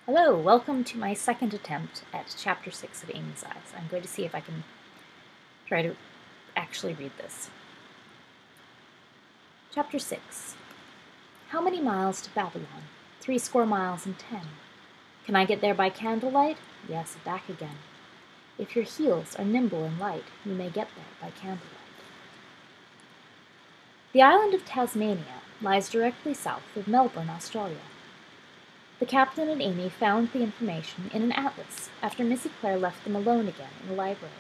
Hello, welcome to my second attempt at Chapter 6 of Amy's Eyes. I'm going to see if I can try to actually read this. Chapter 6. How many miles to Babylon? 70 miles and 10. Can I get there by candlelight? Yes, and back again. If your heels are nimble and light, you may get there by candlelight. The island of Tasmania lies directly south of Melbourne, Australia. The captain and Amy found the information in an atlas after Missy Clare left them alone again in the library.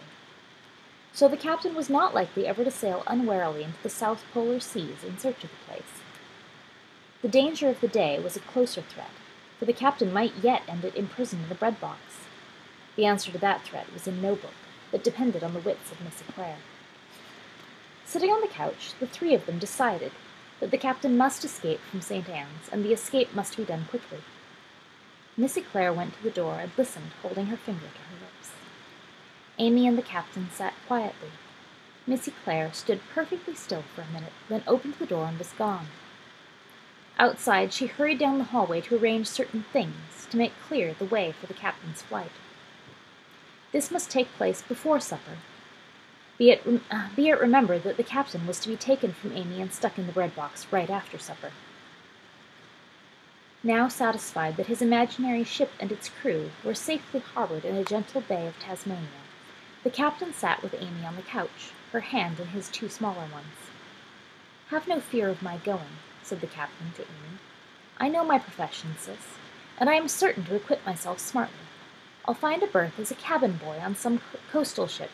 So the captain was not likely ever to sail unwarily into the South Polar Seas in search of the place. The danger of the day was a closer threat, for the captain might yet end it imprisoned in a bread box. The answer to that threat was in no book, but depended on the wits of Missy Clare. Sitting on the couch, the three of them decided that the captain must escape from St. Anne's, and the escape must be done quickly. Missy Clare went to the door and listened, holding her finger to her lips. Amy and the captain sat quietly. Missy Clare stood perfectly still for a minute, then opened the door and was gone. Outside, she hurried down the hallway to arrange certain things, to make clear the way for the captain's flight. This must take place before supper. Be it remembered that the captain was to be taken from Amy and stuck in the bread box right after supper. Now satisfied that his imaginary ship and its crew were safely harbored in a gentle bay of Tasmania, the captain sat with Amy on the couch, her hand in his two smaller ones. "Have no fear of my going," said the captain to Amy. "I know my profession, sis, and I am certain to acquit myself smartly. I'll find a berth as a cabin boy on some coastal ship.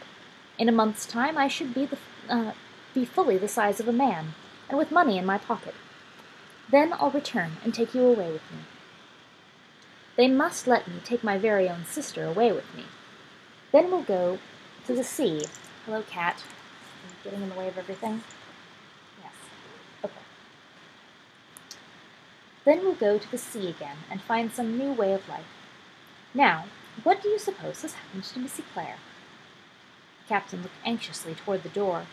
In a month's time I should be fully the size of a man, and with money in my pocket. Then I'll return and take you away with me. They must let me take my very own sister away with me. Then we'll go to the sea." Hello, cat. Are you getting in the way of everything? Yes. Okay. "Then we'll go to the sea again and find some new way of life. Now, what do you suppose has happened to Missy Clare?" The captain looked anxiously toward the door.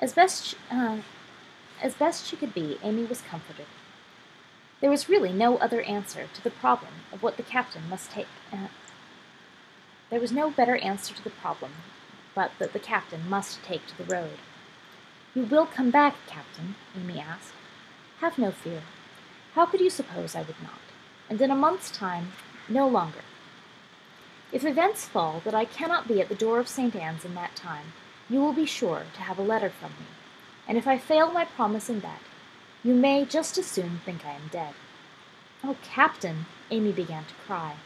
As best she could be, Amy was comforted. There was really no other answer to the problem of what the captain must take. There was no better answer to the problem but that the captain must take to the road. "You will come back, Captain?" Amy asked. "Have no fear. How could you suppose I would not? And in a month's time, no longer. If events fall that I cannot be at the door of St. Anne's in that time, you will be sure to have a letter from me, and if I fail my promise in that, you may just as soon think I am dead." "Oh, Captain!" Amy began to cry.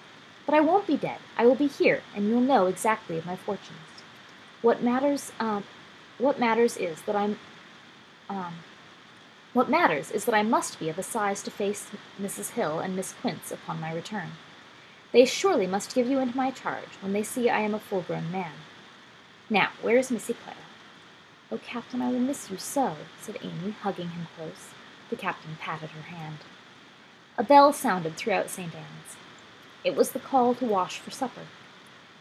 "But I won't be dead. I will be here, and you'll know exactly of my fortunes. What matters is that I must be of a size to face Mrs. Hill and Miss Quince upon my return. They surely must give you into my charge when they see I am a full-grown man. Now, where is Missy Clare?" "Oh, Captain, I will miss you so," said Amy, hugging him close. The captain patted her hand. A bell sounded throughout St. Anne's. It was the call to wash for supper.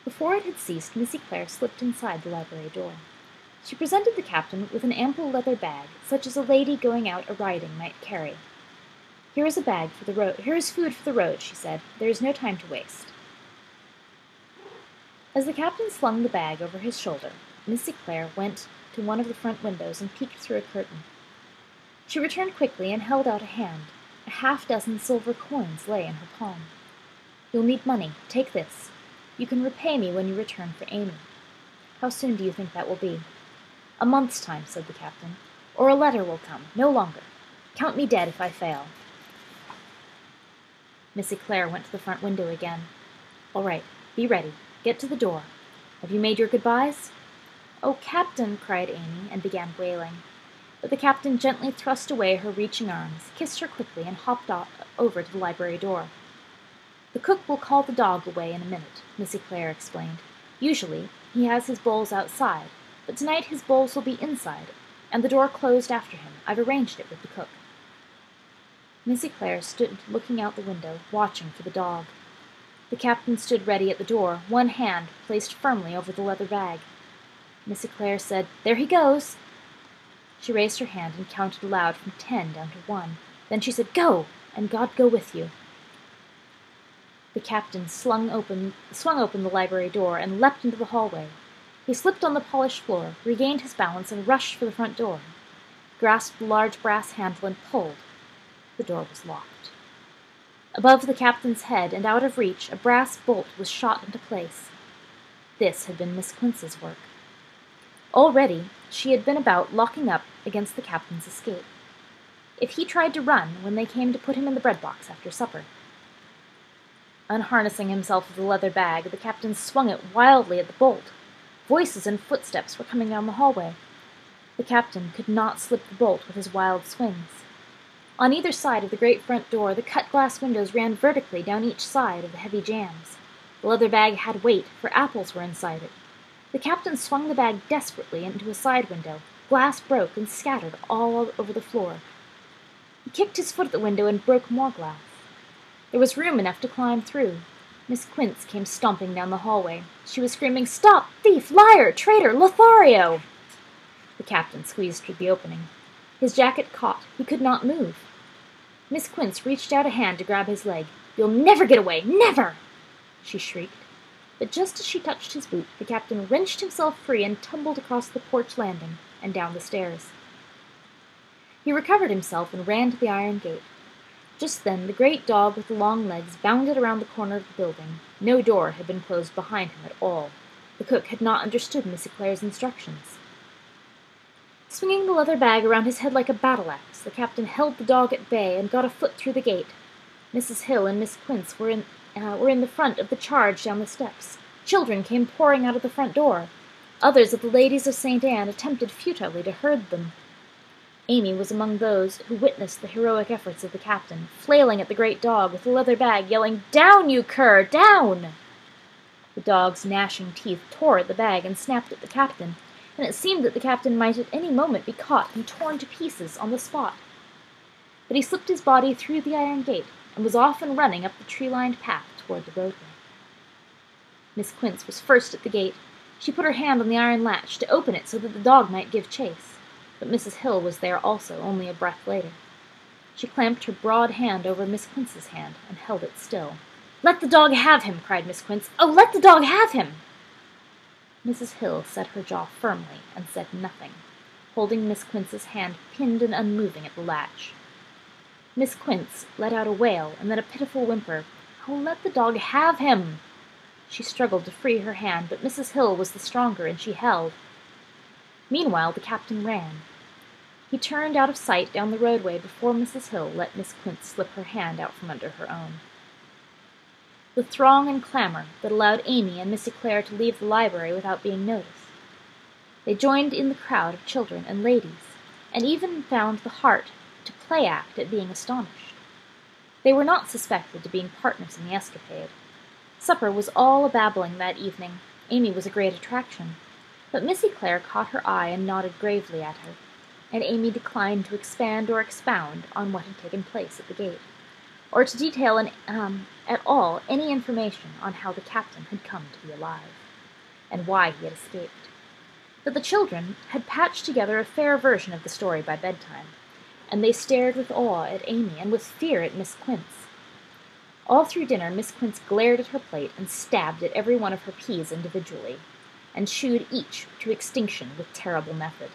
Before it had ceased, Missy Clare slipped inside the library door. She presented the captain with an ample leather bag, such as a lady going out a-riding might carry. "Here is food for the road," she said. "There is no time to waste." As the captain slung the bag over his shoulder, Missy Clare went to one of the front windows and peeked through a curtain. She returned quickly and held out a hand. A half-dozen silver coins lay in her palm. "You'll need money. Take this. You can repay me when you return for Amy." "How soon do you think that will be?" "A month's time," said the captain. "Or a letter will come, no longer. Count me dead if I fail." Missy Clare went to the front window again. "All right, be ready. Get to the door. Have you made your goodbyes?" "Oh, Captain!" cried Amy, and began wailing. But the captain gently thrust away her reaching arms, kissed her quickly, and hopped over to the library door. "The cook will call the dog away in a minute," Missy Clare explained. "Usually he has his bowls outside, but tonight his bowls will be inside, and the door closed after him. I've arranged it with the cook." Missy Clare stood looking out the window, watching for the dog. The captain stood ready at the door, one hand placed firmly over the leather bag. Missy Clare said, "There he goes." She raised her hand and counted aloud from 10 down to 1. Then she said, "Go, and God go with you." The captain swung open the library door and leapt into the hallway. He slipped on the polished floor, regained his balance, and rushed for the front door. He grasped the large brass handle and pulled. The door was locked. Above the captain's head and out of reach, a brass bolt was shot into place. This had been Miss Quince's work. Already she had been about locking up against the captain's escape, if he tried to run when they came to put him in the bread box after supper. Unharnessing himself of the leather bag, the captain swung it wildly at the bolt. Voices and footsteps were coming down the hallway. The captain could not slip the bolt with his wild swings. On either side of the great front door, the cut-glass windows ran vertically down each side of the heavy jambs. The leather bag had weight, for apples were inside it. The captain swung the bag desperately into a side window. Glass broke and scattered all over the floor. He kicked his foot at the window and broke more glass. There was room enough to climb through. Miss Quince came stomping down the hallway. She was screaming, "Stop! Thief! Liar! Traitor! Lothario!" The captain squeezed through the opening. His jacket caught. He could not move. Miss Quince reached out a hand to grab his leg. "You'll never get away! Never!" she shrieked. But just as she touched his boot, the captain wrenched himself free and tumbled across the porch landing and down the stairs. He recovered himself and ran to the iron gate. Just then the great dog with the long legs bounded around the corner of the building. No door had been closed behind him at all. The cook had not understood Missy Clare's instructions. Swinging the leather bag around his head like a battle-axe, the captain held the dog at bay and got a foot through the gate. Mrs. Hill and Miss Quince were in the front of the charge down the steps. Children came pouring out of the front door. Others of the ladies of St. Anne attempted futilely to herd them. Amy was among those who witnessed the heroic efforts of the captain, flailing at the great dog with the leather bag, yelling, "Down, you cur! Down!" The dog's gnashing teeth tore at the bag and snapped at the captain, and it seemed that the captain might at any moment be caught and torn to pieces on the spot. But he slipped his body through the iron gate and was off and running up the tree-lined path toward the roadway. Miss Quince was first at the gate. She put her hand on the iron latch to open it so that the dog might give chase. But Mrs. Hill was there also, only a breath later. She clamped her broad hand over Miss Quince's hand and held it still. "Let the dog have him!" cried Miss Quince. "Oh, let the dog have him!" Mrs. Hill set her jaw firmly and said nothing, holding Miss Quince's hand pinned and unmoving at the latch. Miss Quince let out a wail and then a pitiful whimper. "Oh, let the dog have him!" She struggled to free her hand, but Mrs. Hill was the stronger, and she held. Meanwhile the captain ran. He turned out of sight down the roadway before Mrs. Hill let Miss Quince slip her hand out from under her own. The throng and clamor that allowed Amy and Missy Clare to leave the library without being noticed. They joined in the crowd of children and ladies, and even found the heart to play-act at being astonished. They were not suspected of being partners in the escapade. Supper was all a-babbling that evening. Amy was a great attraction, but Missy Clare caught her eye and nodded gravely at her, and Amy declined to expand or expound on what had taken place at the gate, or to detail at all any information on how the captain had come to be alive, and why he had escaped. But the children had patched together a fair version of the story by bedtime, and they stared with awe at Amy and with fear at Miss Quince. All through dinner Miss Quince glared at her plate and stabbed at every one of her peas individually, and chewed each to extinction with terrible method.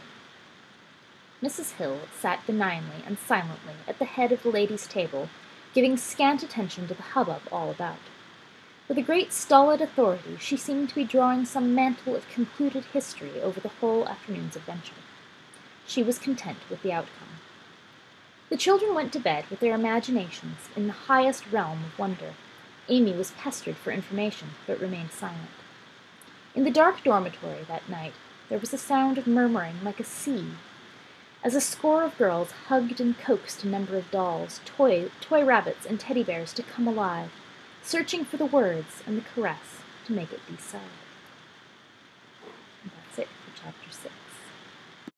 Mrs. Hill sat benignly and silently at the head of the ladies' table, giving scant attention to the hubbub all about. With a great stolid authority she seemed to be drawing some mantle of concluded history over the whole afternoon's adventure. She was content with the outcome. The children went to bed with their imaginations in the highest realm of wonder. Amy was pestered for information, but remained silent. In the dark dormitory that night there was a sound of murmuring like a sea, as a score of girls hugged and coaxed a number of dolls, toy rabbits, and teddy bears to come alive, searching for the words and the caress to make it be so. And that's it for Chapter 6.